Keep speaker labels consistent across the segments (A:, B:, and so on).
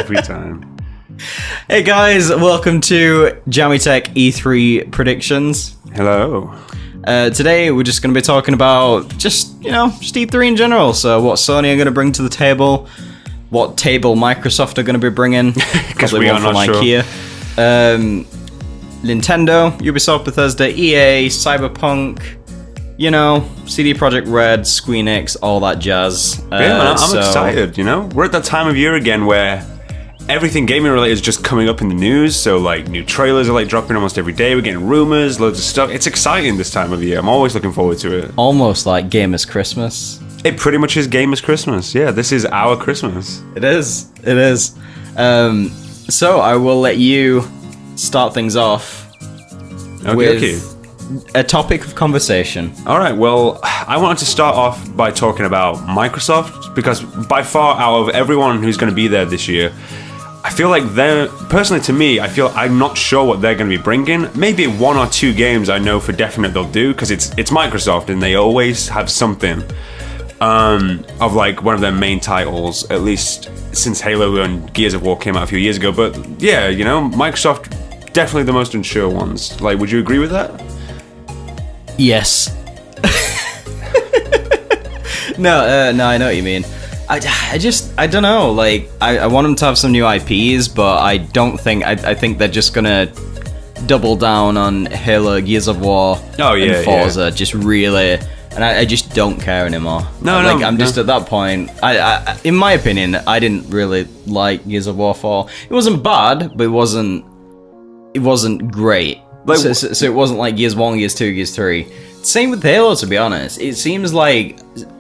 A: every time.
B: Hey guys, welcome to Jamitek E3 predictions.
A: Hello.
B: Today we're just going to be talking about just E3 in general. So what Sony are going to bring to the table, what table Microsoft are going to be bringing,
A: because we are not sure.
B: IKEA. Nintendo, Ubisoft, Bethesda, EA, Cyberpunk, CD Projekt Red, Squeenix, all that jazz.
A: I'm excited, We're at that time of year again where everything gaming related is just coming up in the news. So, new trailers are, dropping almost every day. We're getting rumors, loads of stuff. It's exciting this time of year. I'm always looking forward to it.
B: Almost like Gamers Christmas.
A: It pretty much is Gamers Christmas. Yeah, this is our Christmas.
B: It is. So, I will let you start things off with a topic of conversation.
A: Alright, well, I wanted to start off by talking about Microsoft, because by far out of everyone who's going to be there this year, I feel like personally to me, I'm not sure what they're going to be bringing. Maybe one or two games I know for definite they'll do, because it's Microsoft and they always have something of one of their main titles, at least since Halo and Gears of War came out a few years ago. But yeah, Microsoft, definitely the most unsure ones. Would you agree with that?
B: Yes. No, I know what you mean. I don't know. I want them to have some new IPs, but I don't think. I think they're just gonna double down on Halo, Gears of War, and Forza. Yeah. Just really, and I just don't care anymore. I'm just at that point. I in my opinion, I didn't really like Gears of War 4. It wasn't bad, but it wasn't great. So it wasn't like Gears 1, Gears 2, Gears 3. Same with Halo, to be honest. It seems like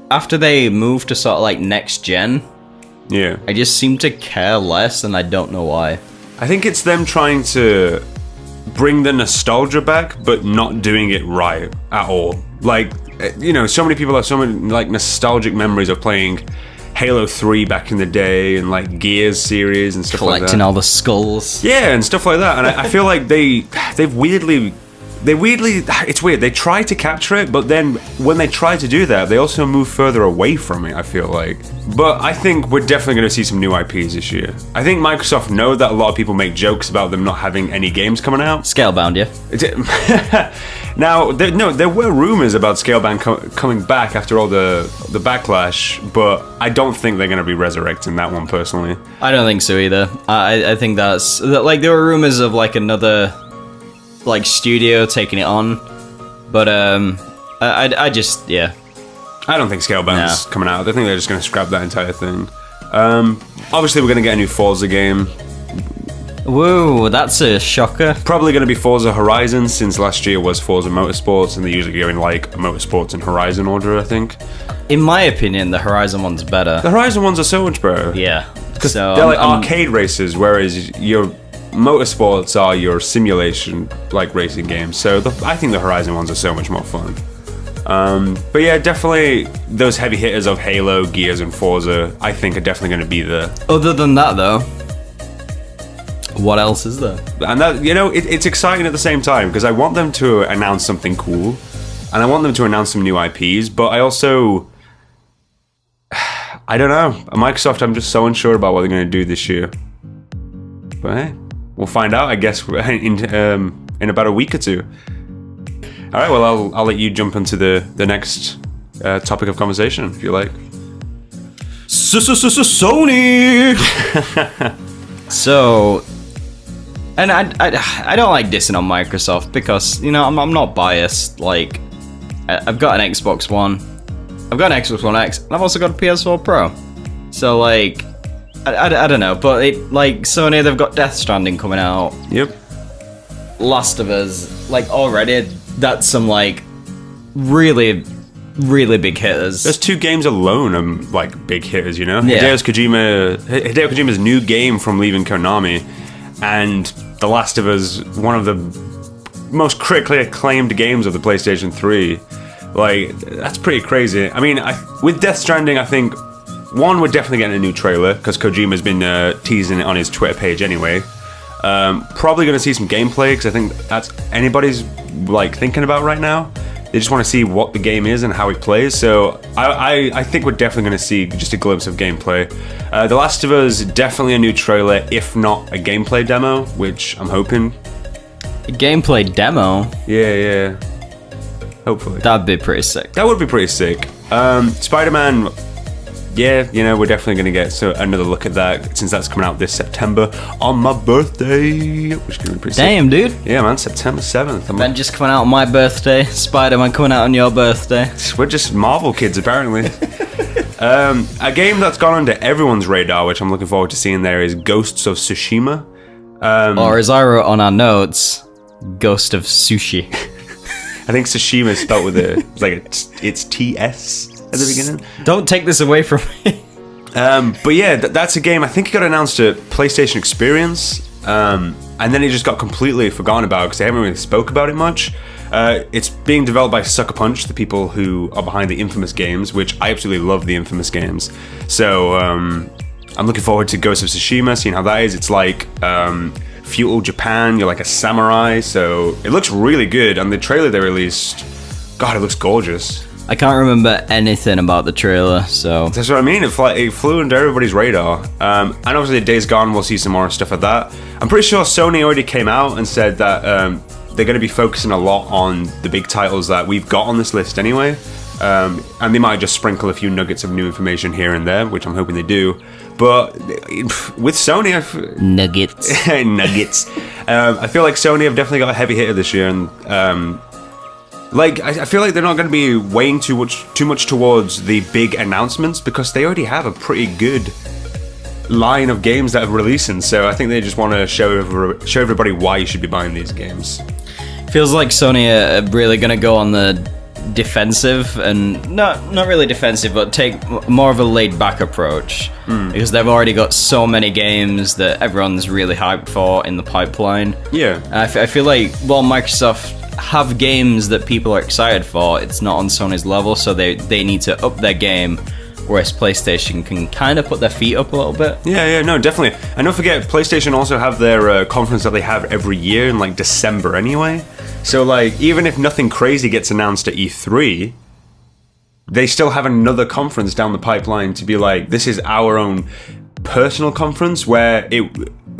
B: after they moved to sort of next gen, I just seem to care less, and I don't know why.
A: I think it's them trying to bring the nostalgia back, but not doing it right at all. So many people have so many nostalgic memories of playing Halo 3 back in the day, and Gears series and stuff like that.
B: Collecting all the skulls.
A: Yeah, and stuff like that. And I feel like they've weirdly, it's weird. They try to capture it, but then when they try to do that, they also move further away from it, I feel like. But I think we're definitely going to see some new IPs this year. I think Microsoft know that a lot of people make jokes about them not having any games coming out.
B: Scalebound, yeah.
A: Now, there were rumors about Scalebound coming back after all the backlash, but I don't think they're going to be resurrecting that one personally.
B: I don't think so either. I think that's there were rumors of another studio taking it on, but I just
A: I don't think Scalebound's coming out. I think they're just going to scrap that entire thing. Obviously, we're going to get a new Forza game.
B: Whoa, that's a shocker.
A: Probably going to be Forza Horizon, since last year was Forza Motorsports, and they usually go in Motorsports and Horizon order, I think.
B: In my opinion, the Horizon one's better.
A: The Horizon ones are so much better.
B: Yeah.
A: Because they're arcade races, whereas your Motorsports are your simulation racing games. So I think the Horizon ones are so much more fun. But yeah, definitely those heavy hitters of Halo, Gears, and Forza, I think are definitely going to be there.
B: Other than that, though, what else is there?
A: And that, it's exciting at the same time, because I want them to announce something cool, and I want them to announce some new IPs, but I also, I don't know. Microsoft, I'm just so unsure about what they're going to do this year. But hey, we'll find out, I guess, in about a week or two. All right, well, I'll let you jump into the next topic of conversation, if you like.
B: Sony! So, and I don't like dissing on Microsoft, because, I'm not biased. I've got an Xbox One, I've got an Xbox One X, and I've also got a PS4 Pro. So, I don't know, but Sony, they've got Death Stranding coming out.
A: Yep.
B: Last of Us, already, that's some really, really big hitters.
A: There's two games alone are big hitters, Yeah. Hideo Kojima's new game from leaving Konami, and The Last of Us, one of the most critically acclaimed games of the PlayStation 3. That's pretty crazy. I mean, with Death Stranding, I think one, we're definitely getting a new trailer, because Kojima's been teasing it on his Twitter page anyway. Probably going to see some gameplay, because I think that's anybody's thinking about right now. They just want to see what the game is and how it plays. So I think we're definitely going to see just a glimpse of gameplay. The Last of Us, definitely a new trailer, if not a gameplay demo, which I'm hoping.
B: A gameplay demo?
A: Yeah. Hopefully.
B: That'd be pretty sick.
A: That would be pretty sick. Spider-Man, yeah, we're definitely going to get another look at that since that's coming out this September on my birthday, which is going to be pretty
B: Damn,
A: sick.
B: dude.
A: Yeah, man, September 7th.
B: Avengers coming out on my birthday, Spider-Man coming out on your birthday.
A: We're just Marvel kids, apparently. A game that's gone under everyone's radar, which I'm looking forward to seeing there, is Ghosts of Tsushima.
B: Or as I wrote on our notes, Ghost of Sushi.
A: I think Tsushima is spelled with it's TS at the beginning.
B: Don't take this away from me.
A: But yeah, that's a game I think it got announced at PlayStation Experience, and then it just got completely forgotten about because they haven't really spoke about it much. It's being developed by Sucker Punch, the people who are behind the Infamous games, which I absolutely love the Infamous games. So I'm looking forward to Ghost of Tsushima, seeing how that is. It's like feudal Japan, you're like a samurai, so it looks really good. And the trailer they released, God, it looks gorgeous.
B: I can't remember anything about the trailer, so...
A: That's what I mean, it flew under everybody's radar. And obviously Days Gone, we'll see some more stuff like that. I'm pretty sure Sony already came out and said that they're going to be focusing a lot on the big titles that we've got on this list anyway. And they might just sprinkle a few nuggets of new information here and there, which I'm hoping they do. But with Sony...
B: Nuggets.
A: Nuggets. I feel like Sony have definitely got a heavy hitter this year, and... I feel like they're not going to be weighing too much towards the big announcements because they already have a pretty good line of games that are releasing. So I think they just want to show everybody why you should be buying these games.
B: Feels like Sony are really going to go on the defensive and not really defensive, but take more of a laid-back approach because they've already got so many games that everyone's really hyped for in the pipeline.
A: Yeah,
B: I feel like Microsoft have games that people are excited for, it's not on Sony's level, so they need to up their game, whereas PlayStation can kind of put their feet up a little bit.
A: Yeah, no, definitely. And don't forget, PlayStation also have their conference that they have every year in like December anyway. So like, even if nothing crazy gets announced at E3, they still have another conference down the pipeline to be like, this is our own personal conference where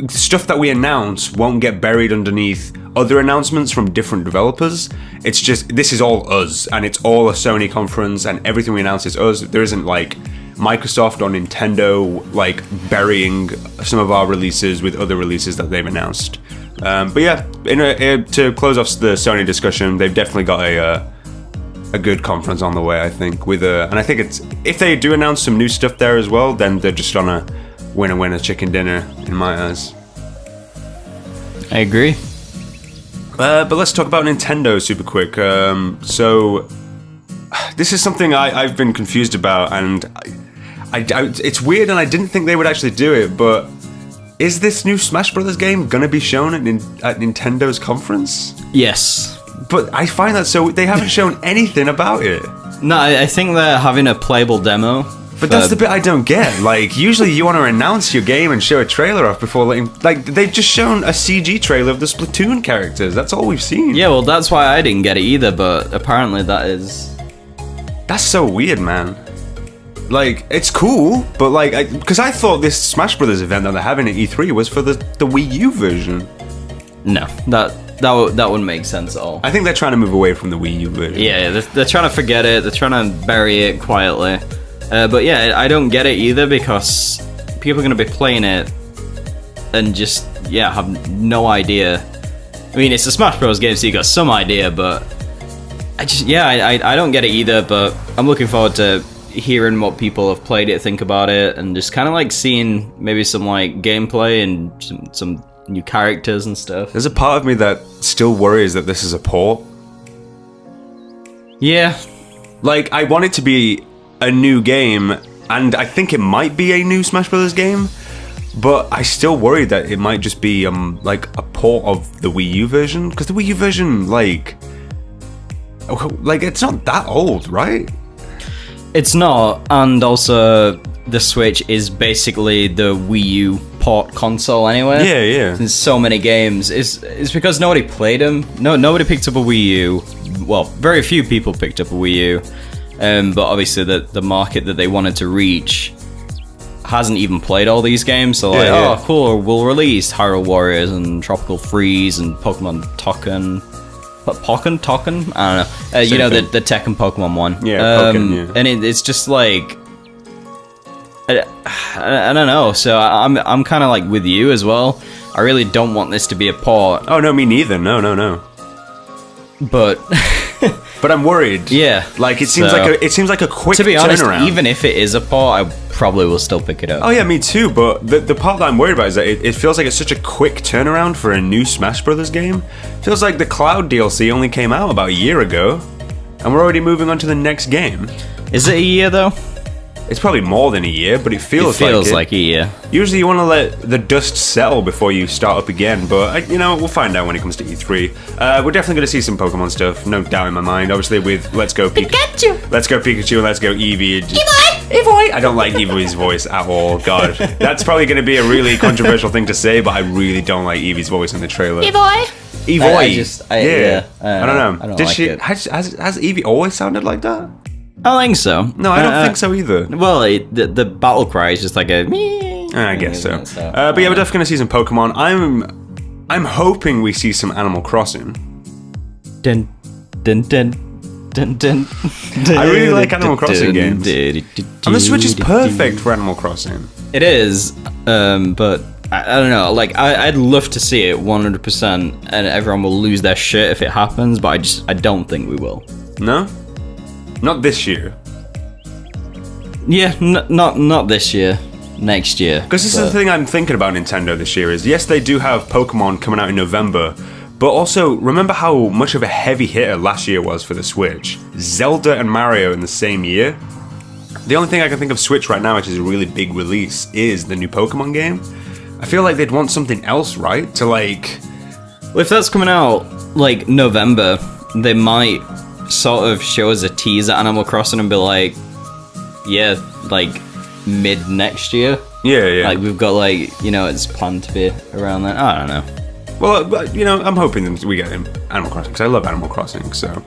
A: stuff that we announce won't get buried underneath other announcements from different developers. It's just, this is all us, and it's all a Sony conference, and everything we announce is us. There isn't like Microsoft or Nintendo like burying some of our releases with other releases that they've announced. But yeah, to close off the Sony discussion, they've definitely got a good conference on the way, I think. And I think it's, if they do announce some new stuff there as well, then they're just on a winner chicken dinner in my eyes.
B: I agree.
A: But let's talk about Nintendo super quick. So this is something I've been confused about, and it's weird, and I didn't think they would actually do it, but is this new Smash Brothers game gonna be shown at Nintendo's conference?
B: Yes.
A: But I find that so they haven't shown anything about it.
B: No, I think they're having a playable demo.
A: But that's the bit I don't get. Like, usually you want to announce your game and show a trailer off before letting... Like, they've just shown a CG trailer of the Splatoon characters. That's all we've seen.
B: Yeah, well, that's why I didn't get it either, but apparently that is...
A: That's so weird, man. Like, it's cool, but like... Because I thought this Smash Brothers event that they're having at E3 was for the Wii U version.
B: No, that wouldn't make sense at all.
A: I think they're trying to move away from the Wii U version.
B: Yeah, they're trying to forget it. They're trying to bury it quietly. But yeah, I don't get it either because people are going to be playing it and just, have no idea. I mean, it's a Smash Bros. Game, so you got some idea, but I don't get it either, but I'm looking forward to hearing what people have played it, think about it, and just kind of like seeing maybe some like gameplay and some new characters and stuff.
A: There's a part of me that still worries that this is a port.
B: Yeah.
A: Like, I want it to be a new game, and I think it might be a new Smash Brothers game, but I still worry that it might just be like a port of the Wii U version, because the Wii U version, like it's not that old, right?
B: It's not, and also the Switch is basically the Wii U port console anyway.
A: Yeah.
B: There's so many games. It's because nobody played them. Nobody picked up a Wii U, well, very few people picked up a Wii U, but obviously the market that they wanted to reach hasn't even played all these games, so like, oh cool, we'll release Hyrule Warriors and Tropical Freeze and Pokemon Tokken. Tokken? I don't know. You know, the Tekken Pokemon one.
A: Yeah, Pokken, yeah.
B: And it's just like, I don't know. So I'm kind of like with you as well. I really don't want this to be a port.
A: Oh no, me neither. No.
B: But
A: but I'm worried.
B: Yeah.
A: Like it seems like a quick turnaround.
B: To be honest, even if it is a port, I probably will still pick it up.
A: Oh yeah, me too. But the part that I'm worried about is that it feels like it's such a quick turnaround for a new Smash Brothers game. It feels like the Cloud DLC only came out about a year ago, and we're already moving on to the next game.
B: Is it a year though?
A: It's probably more than a year, but it feels
B: like a year.
A: Usually you want to let the dust settle before you start up again, but we'll find out when it comes to E3. We're definitely going to see some Pokemon stuff, no doubt in my mind. Obviously with Let's Go Pikachu. Let's Go Pikachu and Let's Go Eevee. Eevee! I don't like Eevee's voice at all, God. That's probably going to be a really controversial thing to say, but I really don't like Eevee's voice in the trailer. Eevee!
B: I
A: don't know.
B: I don't like it.
A: Has Eevee always sounded like that?
B: I don't think so.
A: No, I don't think so either.
B: Well, the battle cry is just like a meh.
A: I guess so. But yeah, we're definitely going to see some Pokemon. I'm hoping we see some Animal Crossing.
B: Dun, dun, dun, dun, dun, dun,
A: I really like Animal Crossing games. And the Switch is perfect for Animal Crossing.
B: It is, but I don't know. Like, I'd love to see it 100%, and everyone will lose their shit if it happens, but I don't think we will.
A: No? Not this year.
B: Yeah, not this year. Next year.
A: Because this is the thing I'm thinking about Nintendo this year is, yes, they do have Pokemon coming out in November, but also, remember how much of a heavy hitter last year was for the Switch? Zelda and Mario in the same year? The only thing I can think of Switch right now, which is a really big release, is the new Pokemon game. I feel like they'd want something else, right? To like...
B: Well, if that's coming out, like, November, they might sort of show us a tease at Animal Crossing and be like, yeah, like mid next year.
A: Yeah.
B: Like we've got like, it's planned to be around then. I don't know.
A: Well, I'm hoping we get Animal Crossing because I love Animal Crossing. So,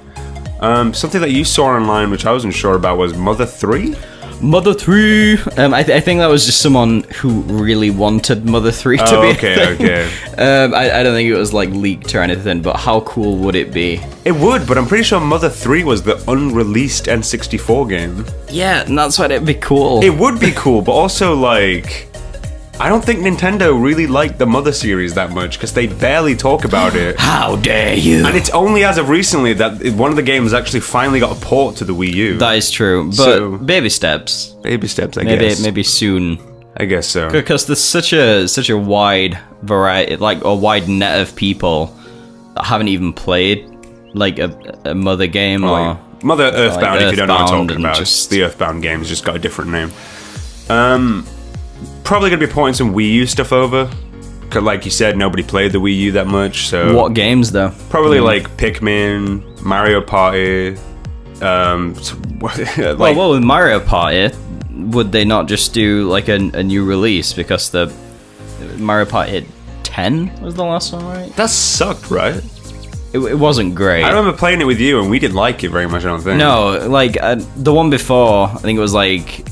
A: something that you saw online, which I wasn't sure about, was Mother 3. Mother 3.
B: I think that was just someone who really wanted Mother 3 to be.
A: Okay.
B: I don't think it was like leaked or anything, but how cool would it be?
A: It would, but I'm pretty sure Mother 3 was the unreleased N64 game.
B: Yeah, and that's why it'd be cool.
A: It would be cool, but also like, I don't think Nintendo really liked the Mother series that much because they barely talk about it.
B: How dare you?
A: And it's only as of recently that one of the games actually finally got a port to the Wii U.
B: That is true, but baby steps.
A: Baby steps, I guess.
B: Maybe soon.
A: I guess so.
B: Because there's such a wide variety, like a wide net of people that haven't even played like a Mother game or
A: Mother Earthbound. If you don't know what I'm talking about,
B: just
A: the Earthbound game's just got a different name. Probably gonna be porting some Wii U stuff over. Cause like you said, nobody played the Wii U that much. So
B: what games though?
A: Probably like Pikmin, Mario Party.
B: Well, with Mario Party, would they not just do like a new release because the Mario Party 10 was the last one, right?
A: That sucked, right?
B: It wasn't great.
A: I remember playing it with you, and we didn't like it very much. I don't think.
B: No, like the one before, I think it was like.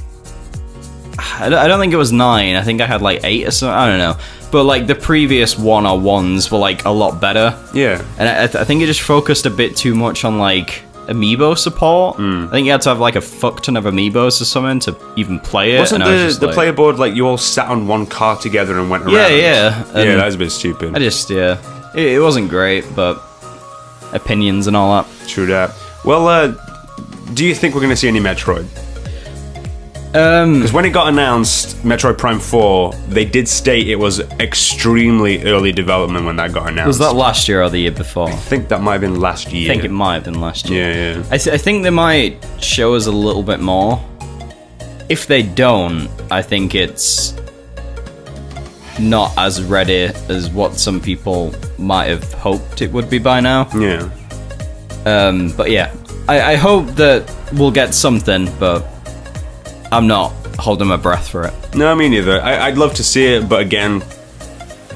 B: I don't think it was 9. I think I had like 8 or something. I don't know. But like the previous 101s were like a lot better.
A: Yeah.
B: And I think it just focused a bit too much on like amiibo support. I think you had to have like a fuck ton of amiibos or something to even play it.
A: Wasn't the player board like you all sat on one car together and went around?
B: Yeah.
A: Yeah, that was a bit stupid.
B: It wasn't great, but opinions and all that.
A: True that. Well, do you think we're going to see any Metroid? Because when it got announced, Metroid Prime 4, they did state it was extremely early development when that got announced.
B: Was that last year or the year before?
A: I think that might have been last year.
B: I think it might have been last year.
A: Yeah.
B: I think they might show us a little bit more. If they don't, I think it's not as ready as what some people might have hoped it would be by now.
A: Yeah.
B: But yeah, I hope that we'll get something, but I'm not holding my breath for it.
A: No, me neither. I'd love to see it, but again,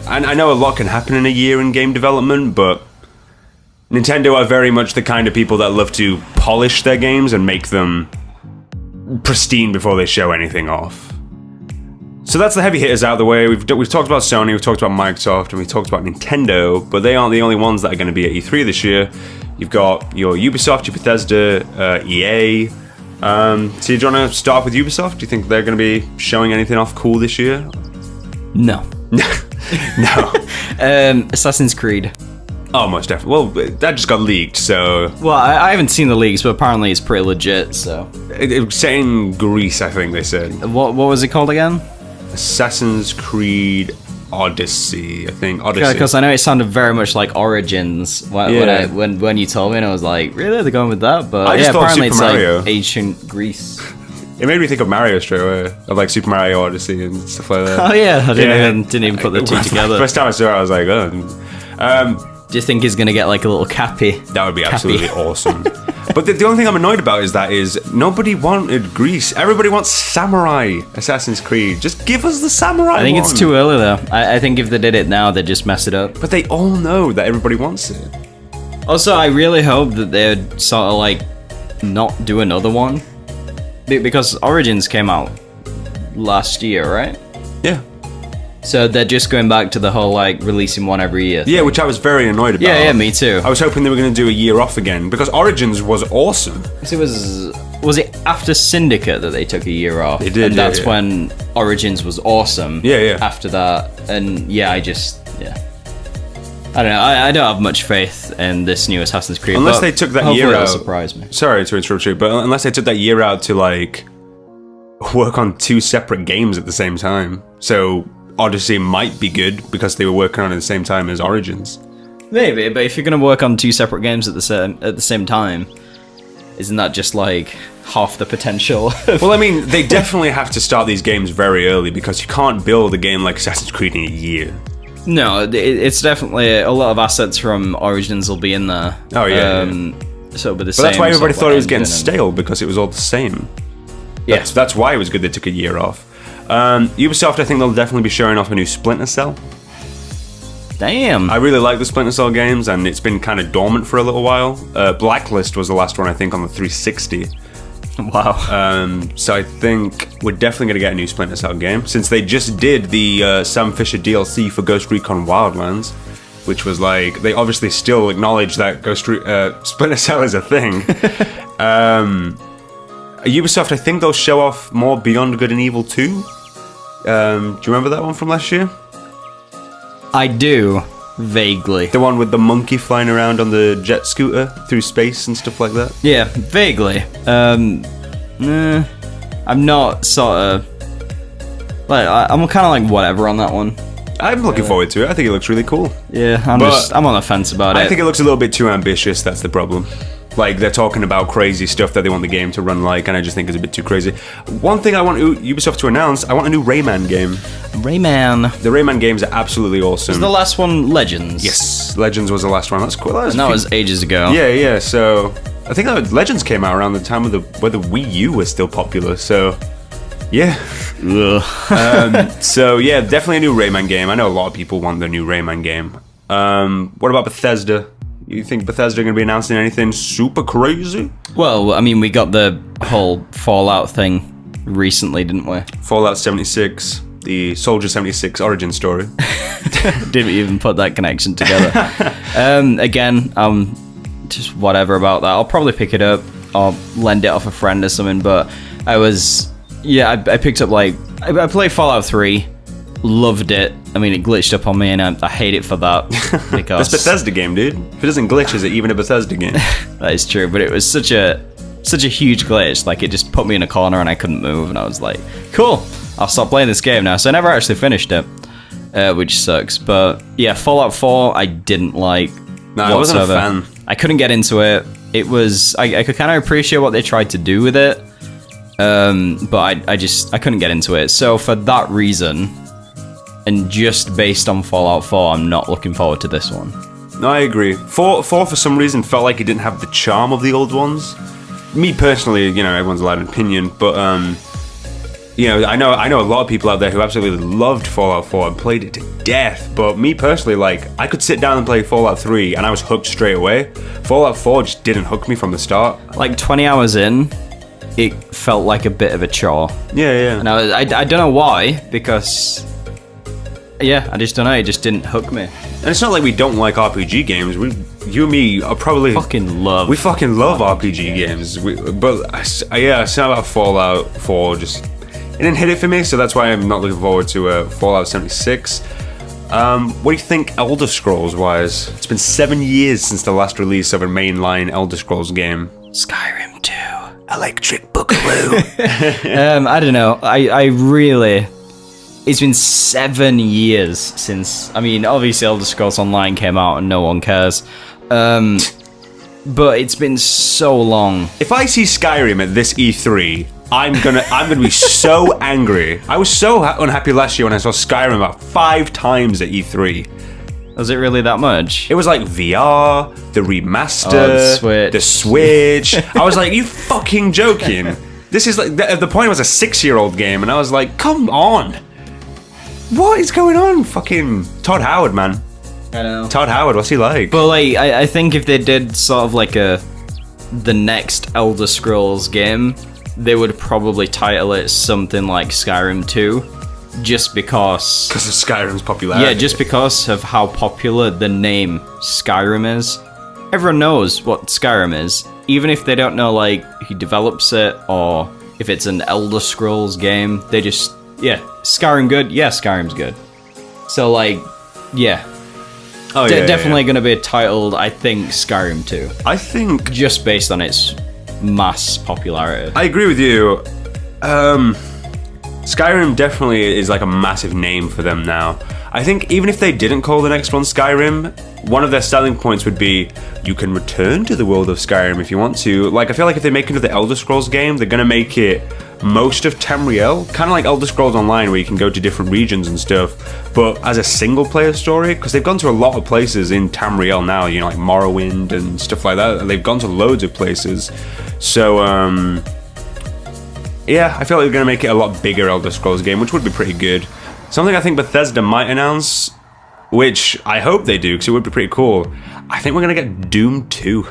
A: I know a lot can happen in a year in game development, but Nintendo are very much the kind of people that love to polish their games and make them pristine before they show anything off. So that's the heavy hitters out of the way. We've talked about Sony, we've talked about Microsoft, and we've talked about Nintendo, but they aren't the only ones that are going to be at E3 this year. You've got your Ubisoft, your Bethesda, EA. So do you want to start with Ubisoft? Do you think they're going to be showing anything off cool this year?
B: No.
A: No.
B: Assassin's Creed.
A: Oh, most definitely. Well, that just got leaked, so...
B: Well, I haven't seen the leaks, but apparently it's pretty legit, so...
A: It was set in Greece, I think they said.
B: What was it called again?
A: Assassin's Creed Odyssey, I think. Odyssey.
B: Because I know it sounded very much like Origins when you told me, and I was like, really? They're going with that? But
A: I just thought
B: apparently
A: Super Mario.
B: Like ancient Greece.
A: It made me think of Mario straight away, of like Super Mario Odyssey and stuff like that.
B: Oh yeah, I didn't even put the two together.
A: First time I saw it, I was like, oh.
B: Do you think he's gonna get like a little cappy?
A: That would be absolutely awesome. But the only thing I'm annoyed about is nobody wanted Greece. Everybody wants samurai Assassin's Creed. Just give us the samurai
B: I think
A: one.
B: it's too early though. I think if they did it now, they'd just mess it up.
A: But they all know that everybody wants it.
B: Also, I really hope that they'd sort of like not do another one. Because Origins came out last year, right?
A: Yeah.
B: So they're just going back to the whole like releasing one every year thing.
A: Yeah, which I was very annoyed about.
B: Yeah, me too.
A: I was hoping they were going to do a year off again because Origins was awesome.
B: So was it after Syndicate that they took a year off?
A: They did,
B: and that's
A: yeah.
B: when Origins was awesome.
A: Yeah.
B: After that, and I don't know. I don't have much faith in this new Assassin's Creed.
A: Unless they took that
B: hopefully
A: year
B: it'll
A: out.
B: surprise me.
A: Sorry to interrupt you, but unless they took that year out to like work on two separate games at the same time, so Odyssey might be good because they were working on it at the same time as Origins.
B: Maybe, but if you're gonna work on two separate games at the same time, isn't that just like half the potential?
A: Well, I mean, they definitely have to start these games very early because you can't build a game like Assassin's Creed in a year.
B: No, it's definitely a lot of assets from Origins will be in there.
A: Oh yeah.
B: So, but
A: that's why everybody thought it was getting stale because it was all the same.
B: Yeah,
A: that's why it was good they took a year off. Ubisoft, I think they'll definitely be showing off a new Splinter Cell.
B: Damn.
A: I really like the Splinter Cell games, and it's been kind of dormant for a little while. Blacklist was the last one, I think, on the 360.
B: Wow.
A: So I think we're definitely going to get a new Splinter Cell game, since they just did the Sam Fisher DLC for Ghost Recon Wildlands, which was like, they obviously still acknowledge that Splinter Cell is a thing. Ubisoft, I think they'll show off more Beyond Good and Evil 2. Do you remember that one from last year?
B: I do, vaguely.
A: The one with the monkey flying around on the jet scooter through space and stuff like that?
B: Yeah, vaguely. I'm not sort of... Like, I'm kind of like whatever on that one.
A: I'm looking forward to it. I think it looks really cool.
B: Yeah, I'm on the fence about it.
A: I think it looks a little bit too ambitious, that's the problem. Like, they're talking about crazy stuff that they want the game to run like, and I just think it's a bit too crazy. One thing I want Ubisoft to announce, I want a new Rayman game.
B: Rayman.
A: The Rayman games are absolutely awesome.
B: Was the last one Legends?
A: Yes, Legends was the last one. That's cool.
B: And that was ages ago.
A: Yeah, so... I think that Legends came out around the time of where the Wii U was still popular, so... Yeah. So, yeah, definitely a new Rayman game. I know a lot of people want the new Rayman game. What about Bethesda? You think Bethesda are going to be announcing anything super crazy?
B: Well, I mean, we got the whole Fallout thing recently, didn't we?
A: Fallout 76, the Soldier 76 origin story.
B: Didn't even put that connection together. Again, just whatever about that. I'll probably pick it up or lend it off a friend or something, but I picked up I played Fallout 3, loved it. I mean, it glitched up on me, and I hate it for that. Because
A: That's Bethesda game, dude. If it doesn't glitch, is it even a Bethesda game?
B: That is true, but it was such a huge glitch. Like, it just put me in a corner, and I couldn't move, and I was like, cool, I'll stop playing this game now. So I never actually finished it, which sucks. But yeah, Fallout 4, I didn't like whatsoever.
A: I wasn't a fan.
B: I couldn't get into it. It was... I could kind of appreciate what they tried to do with it, but I couldn't get into it. So for that reason... And just based on Fallout 4, I'm not looking forward to this one.
A: No, I agree. 4 for some reason felt like it didn't have the charm of the old ones. Me personally, everyone's allowed an opinion, but you know, I know a lot of people out there who absolutely loved Fallout 4 and played it to death. But me personally, like, I could sit down and play Fallout 3 and I was hooked straight away. Fallout 4 just didn't hook me from the start.
B: Like 20 hours in, it felt like a bit of a chore.
A: Yeah.
B: And I don't know why, because yeah, I just don't know. It just didn't hook me.
A: And it's not like we don't like RPG games. You and me are probably We fucking love RPG games. Something about Fallout 4 just it didn't hit it for me. So that's why I'm not looking forward to Fallout 76. What do you think Elder Scrolls wise? It's been 7 years since the last release of a mainline Elder Scrolls game.
B: Skyrim 2.
A: Electric Boogaloo.
B: I don't know. I really. It's been 7 years since. I mean, obviously, Elder Scrolls Online came out and no one cares. But it's been so long.
A: If I see Skyrim at this E3, I'm gonna be so angry. I was so unhappy last year when I saw Skyrim about 5 times at E3.
B: Was it really that much?
A: It was like VR, the remaster, the Switch. I was like, you fucking joking? This is like the point was a 6-year-old game, and I was like, come on, what is going on? Fucking Todd Howard, man.
B: I know.
A: Todd Howard, what's he like?
B: But like, I think if they did sort of like the next Elder Scrolls game, they would probably title it something like Skyrim 2. Just because
A: of Skyrim's popularity.
B: Yeah, just because of how popular the name Skyrim is. Everyone knows what Skyrim is. Even if they don't know, like, who develops it, or if it's an Elder Scrolls game, they just, yeah, Skyrim good? Yeah, Skyrim's good. So, like, yeah.
A: Oh,
B: definitely going to be titled, I think, Skyrim 2.
A: I think...
B: Just based on its mass popularity.
A: I agree with you. Skyrim definitely is like a massive name for them now. I think even if they didn't call the next one Skyrim, one of their selling points would be you can return to the world of Skyrim if you want to. Like, I feel like if they make another Elder Scrolls game, they're gonna make it most of Tamriel, kind of like Elder Scrolls Online, where you can go to different regions and stuff, but as a single-player story, because they've gone to a lot of places in Tamriel now, you know, like Morrowind and stuff like that. They've gone to loads of places. So, yeah, I feel like they're going to make it a lot bigger Elder Scrolls game, which would be pretty good. Something I think Bethesda might announce, which I hope they do, because it would be pretty cool. I think we're going to get Doom 2.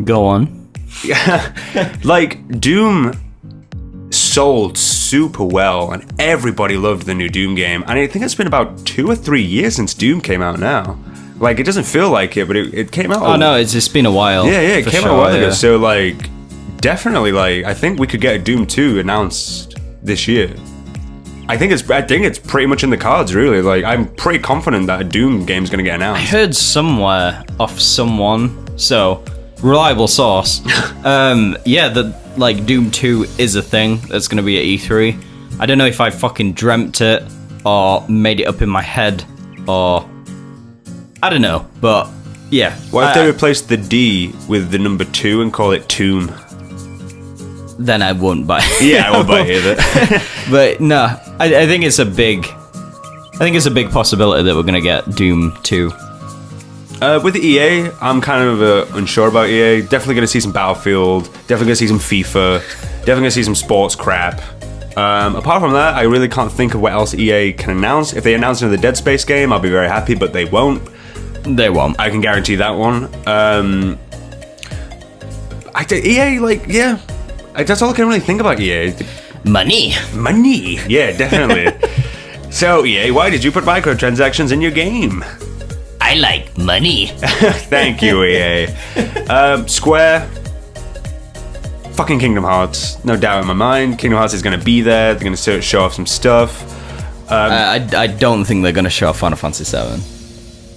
B: Go on.
A: Like, Doom sold super well, and everybody loved the new Doom game. And I think it's been about 2 or 3 years since Doom came out now. Like, it doesn't feel like it, but it came out...
B: Oh, no, it's just been a while.
A: Yeah, it came out a while ago. So, like... Definitely, like, I think we could get a Doom 2 announced this year. I think it's pretty much in the cards, really. Like, I'm pretty confident that a Doom game's gonna get announced.
B: I heard somewhere off someone, so reliable source. Yeah, that like Doom 2 is a thing that's gonna be at E3. I don't know if I fucking dreamt it or made it up in my head or I don't know, but yeah.
A: What if they replaced the D with the number 2 and call it Tomb?
B: Then I won't buy it.
A: Yeah, I won't buy it either.
B: But no, I think it's a big possibility that we're gonna get Doom 2.
A: With the EA, I'm kind of unsure about EA. Definitely gonna see some Battlefield. Definitely gonna see some FIFA. Definitely gonna see some sports crap. Apart from that, I really can't think of what else EA can announce. If they announce another Dead Space game, I'll be very happy, but they won't.
B: They won't.
A: I can guarantee that one. EA, like, yeah. That's all I can really think about EA.
B: Money.
A: Yeah, definitely. So, EA, why did you put microtransactions in your game?
B: I like money.
A: Thank you, EA. Square. Fucking Kingdom Hearts. No doubt in my mind. Kingdom Hearts is going to be there. They're going to show off some stuff.
B: I don't think they're going to show off Final Fantasy 7.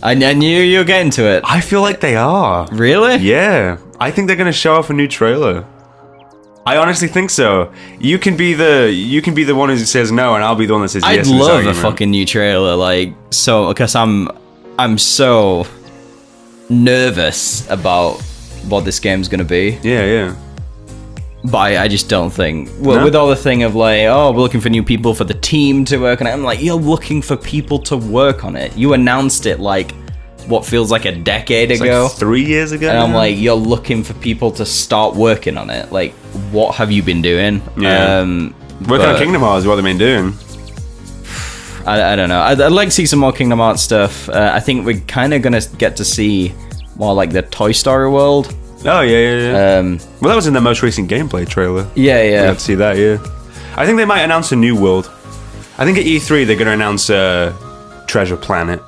B: I knew you were getting to it.
A: I feel like they are.
B: Really?
A: Yeah. I think they're going to show off a new trailer. I honestly think so. You can be the one who says no, and I'll be the one that says yes.
B: I'd love a fucking new trailer, like, so, because I'm so nervous about what this game's gonna be.
A: Yeah.
B: But I just don't think. Well, with all the thing of like, oh, we're looking for new people for the team to work on it. I'm like, you're looking for people to work on it. You announced it like what feels like a decade ago.
A: Like 3 years ago.
B: And I'm like, you're looking for people to start working on it. Like, what have you been doing?
A: Yeah. Working on Kingdom Hearts is what they've been doing.
B: I don't know. I'd like to see some more Kingdom Hearts stuff. I think we're kind of gonna get to see more like the Toy Story world.
A: Oh yeah. Well, that was in the most recent gameplay trailer.
B: Yeah.
A: We got to see that. Yeah. I think they might announce a new world. I think at E3 they're gonna announce Treasure Planet.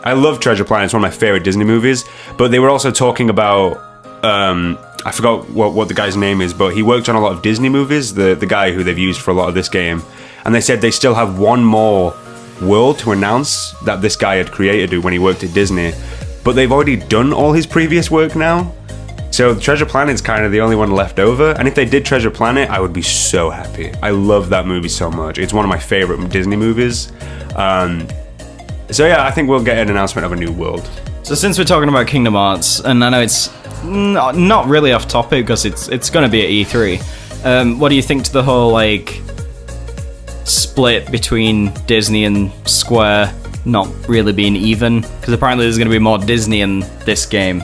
A: I love Treasure Planet. It's one of my favorite Disney movies. But they were also talking about I forgot what the guy's name is, but he worked on a lot of Disney movies. The guy who they've used for a lot of this game. And they said they still have one more world to announce that this guy had created when he worked at Disney. But they've already done all his previous work now. So Treasure Planet's kind of the only one left over. And if they did Treasure Planet, I would be so happy. I love that movie so much. It's one of my favorite Disney movies. So yeah, I think we'll get an announcement of a new world.
B: So since we're talking about Kingdom Hearts, and I know it's not really off topic because it's going to be at E3, what do you think to the whole like split between Disney and Square not really being even? Because apparently there's going to be more Disney in this game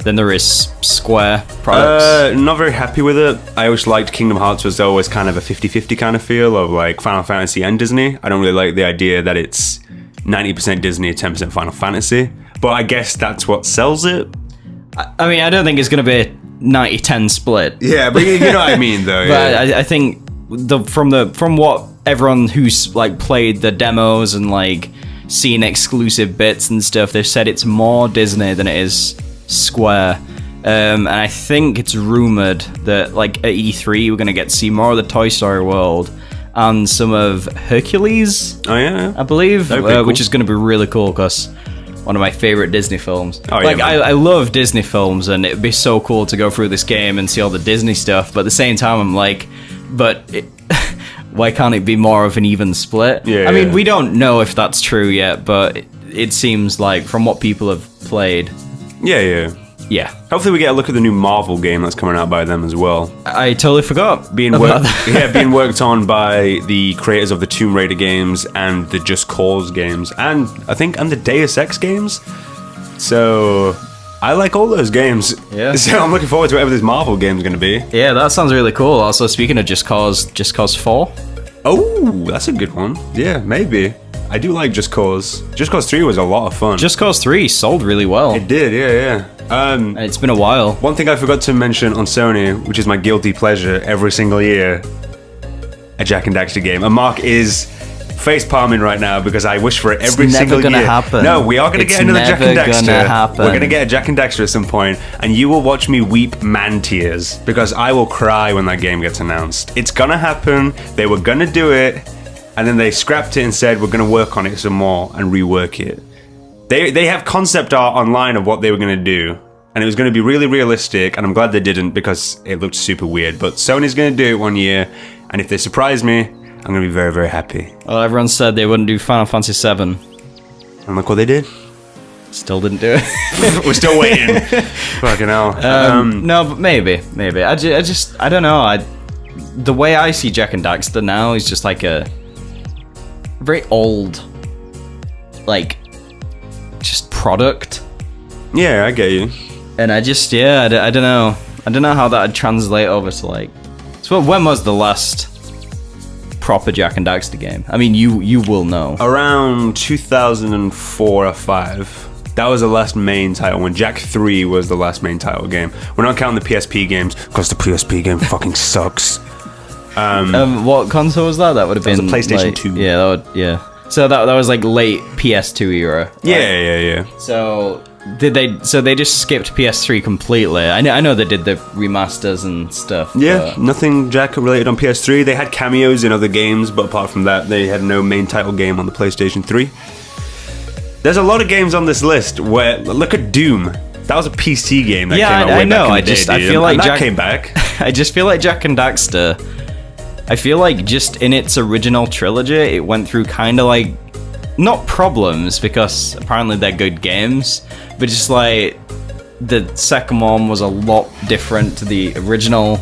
B: than there is Square products.
A: Not very happy with it. I always liked Kingdom Hearts was always kind of a 50-50 kind of feel of like Final Fantasy and Disney. I don't really like the idea that it's 90% Disney, 10% Final Fantasy. But I guess that's what sells it.
B: I mean, I don't think it's going to be a 90-10 split.
A: Yeah, but you know what I mean, though.
B: But
A: yeah.
B: I think from what everyone who's like played the demos and like seen exclusive bits and stuff, they've said it's more Disney than it is Square. And I think it's rumored that like at E3 we're going to get to see more of the Toy Story world and some of Hercules.
A: Oh yeah,
B: I believe,
A: cool.
B: Which is going to be really cool because one of my favorite Disney films.
A: Oh, yeah,
B: like
A: man.
B: I love Disney films, and it'd be so cool to go through this game and see all the Disney stuff. But at the same time, I'm like, why can't it be more of an even split?
A: Yeah.
B: I mean, we don't know if that's true yet, but it seems like from what people have played.
A: Yeah. Hopefully we get a look at the new Marvel game that's coming out by them as well.
B: I totally forgot
A: being worked on by the creators of the Tomb Raider games and the Just Cause games, and I think the Deus Ex games. So I like all those games.
B: Yeah.
A: So I'm looking forward to whatever this Marvel game is going to be.
B: Yeah, that sounds really cool. Also, speaking of Just Cause 4.
A: Oh, that's a good one. Yeah, maybe. I do like Just Cause. Just Cause 3 was a lot of fun.
B: Just Cause 3 sold really well.
A: It did, yeah.
B: It's been a while.
A: One thing I forgot to mention on Sony, which is my guilty pleasure every single year, a Jak and Daxter game. And Mark is face palming right now because I wish for it every single year.
B: It's never gonna happen.
A: No, we are gonna get another Jak and Daxter.
B: Gonna happen.
A: We're gonna get a Jak and Daxter at some point, and you will watch me weep man tears because I will cry when that game gets announced. It's gonna happen. They were gonna do it, and then they scrapped it and said we're gonna work on it some more and rework it. They have concept art online of what they were going to do, and it was going to be really realistic, and I'm glad they didn't because it looked super weird. But Sony's going to do it one year, and if they surprise me, I'm going to be very, very happy.
B: Well, everyone said they wouldn't do Final Fantasy 7.
A: And look what they did.
B: Still didn't do it.
A: We're still waiting. Fucking hell.
B: No, but maybe. I don't know. The way I see Jak and Daxter now is just like a very old, like, just product.
A: Yeah, I get you.
B: And I don't know. I don't know how that would translate over to like. So when was the last proper Jak and Daxter game? I mean, you will know.
A: Around 2004 or 5. That was the last main title. When Jak 3 was the last main title game. We're not counting the PSP games because the PSP game fucking sucks.
B: What console was that? That would have been
A: was a PlayStation
B: like,
A: 2.
B: Yeah. So that was like late PS2 era. Right?
A: Yeah.
B: So they just skipped PS3 completely. I know they did the remasters and stuff.
A: Yeah, nothing Jak related on PS3. They had cameos in other games, but apart from that, they had no main title game on the PlayStation 3. There's a lot of games on this list where look at Doom. That was a PC game that came out way back in the day,
B: I feel like
A: that came back.
B: I just feel like Jak and Daxter. I feel like just in its original trilogy, it went through kind of like, not problems, because apparently they're good games, but just like, the second one was a lot different to the original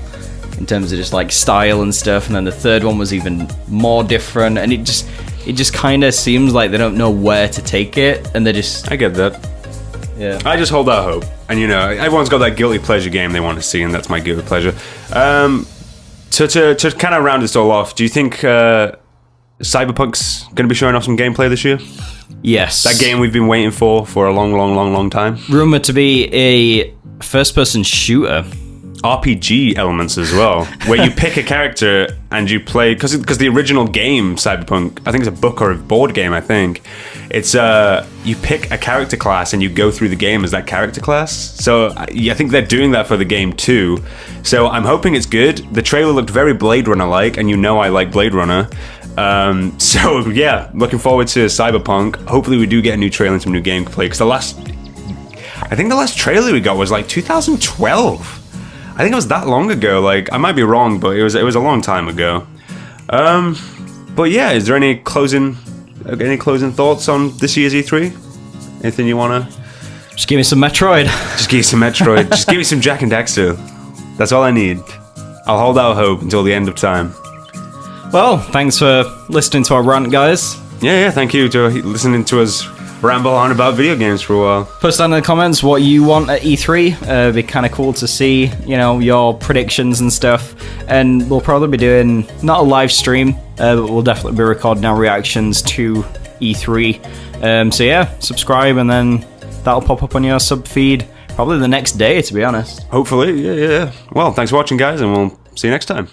B: in terms of just like style and stuff, and then the third one was even more different, and it just kind of seems like they don't know where to take it, and they just...
A: I get that.
B: Yeah.
A: I just hold out hope. And you know, everyone's got that guilty pleasure game they want to see, and that's my guilty pleasure. So to kind of round this all off, do you think Cyberpunk's going to be showing off some gameplay this year?
B: Yes.
A: That game we've been waiting for a long time.
B: Rumored to be a first-person shooter.
A: RPG elements as well, where you pick a character and you play, because the original game, Cyberpunk, I think it's a book or a board game, I think. It's, you pick a character class and you go through the game as that character class. So I think they're doing that for the game too. So I'm hoping it's good. The trailer looked very Blade Runner-like, and you know I like Blade Runner. So yeah, looking forward to Cyberpunk. Hopefully we do get a new trailer and some new gameplay, because the last trailer we got was like 2012. I think it was that long ago. Like, I might be wrong, but it was a long time ago. But yeah, is there any closing thoughts on this year's E3? Anything you wanna?
B: Just give me some Metroid.
A: Just give me some Metroid. Just give me some Jak and Daxter. That's all I need. I'll hold out hope until the end of time.
B: Well, thanks for listening to our rant, guys.
A: Yeah. Thank you for listening to us ramble on about video games for a while. Post
B: down in the comments what you want at E3. It'd be kind of cool to see, your predictions and stuff. And we'll probably be doing, not a live stream, but we'll definitely be recording our reactions to E3. So yeah, subscribe and then that'll pop up on your sub feed probably the next day, to be honest.
A: Hopefully, yeah. Well, thanks for watching, guys, and we'll see you next time.